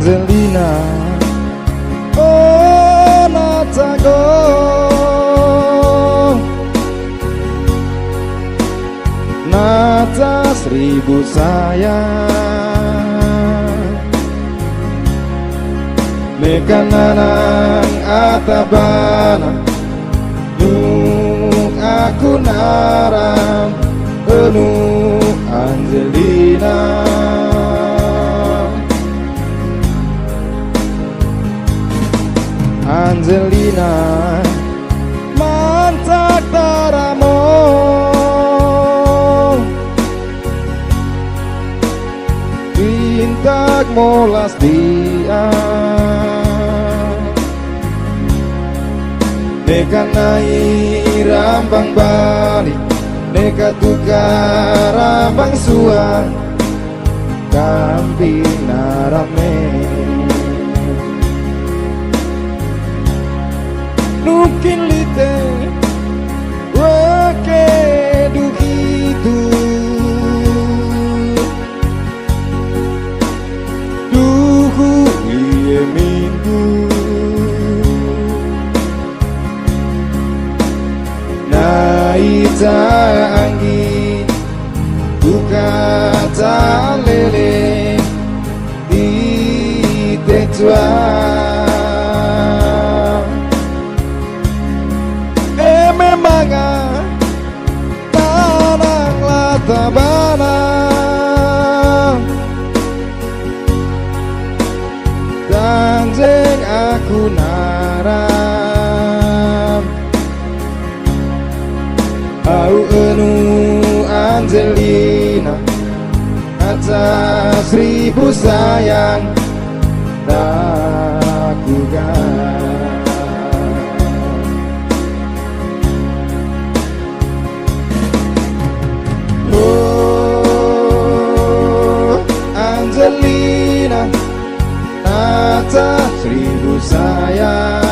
Angelina, oh Natago, Nata seribu sayang, mekananang atabana, nuk aku naram, penuh Angelina. Angelina, mantak taramo, bintag molas dia, neka nai rambang balik, neka tukar rambang suang, kamping narame. Nukin lite wake duhitu duhu iye minggu naita angin buka talele di tetua. Tabana tanjeng aku naram au enu Angelina atas seribu sayang lakukan. Angelina, Nata seribu sayang,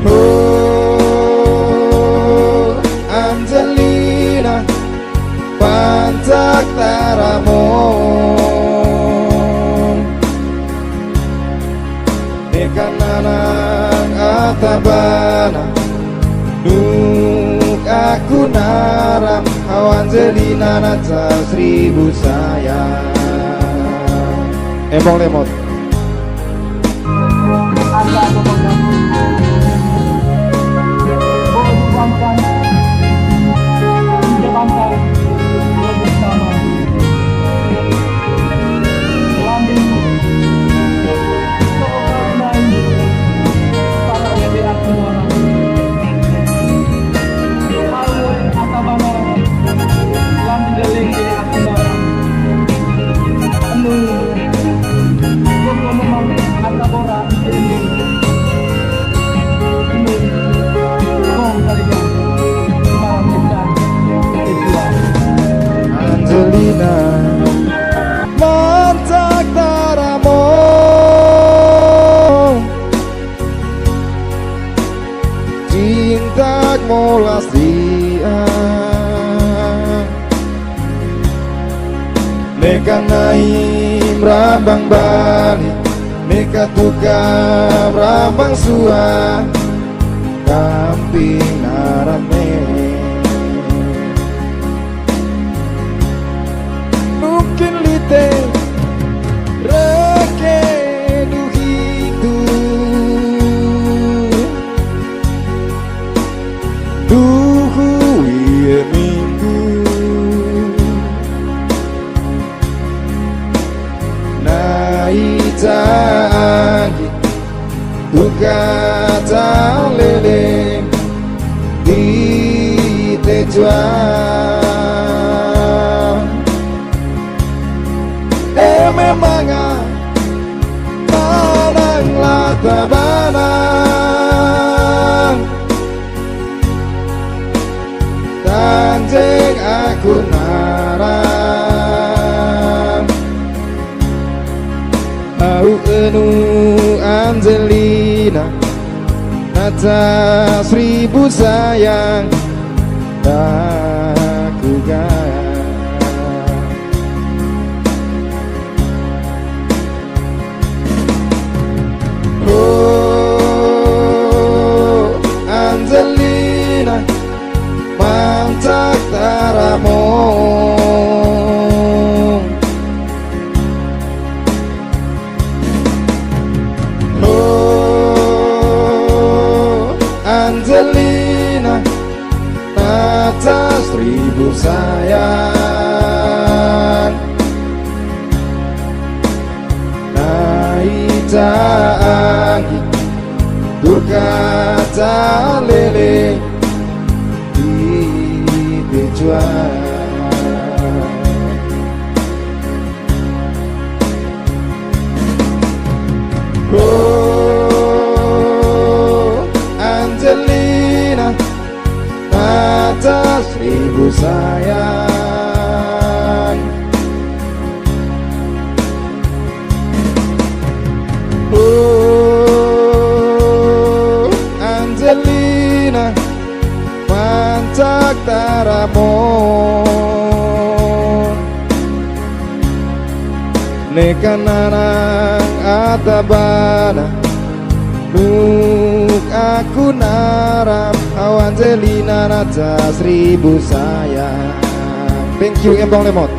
oh Angelina, pantak taramo, nekananang atabana, aku naram Angelina Nata seribu sayang. Emong lemot. Angelina, mantak taramo, cinta molas dia, neka naim rambang balik, neka tukar rambang suang, kamping narame. Mungkin lite rake duhitu duhu iye minggu naita angin buka talele di tejuan. Memangnya tananglah tabana tanjeng aku naram au enu Angelina Nata seribu sayang lakukan. Angelina, atas 1000 sayang. Naita angin berkata lele di tujuan. Oh Angelina, atas 1000 sayang. Oh Angelina, mantak taramon nekananang atabana nuk aku narap. Oh Angelina, atas 1000 sayang. Thank you Embong Lemot.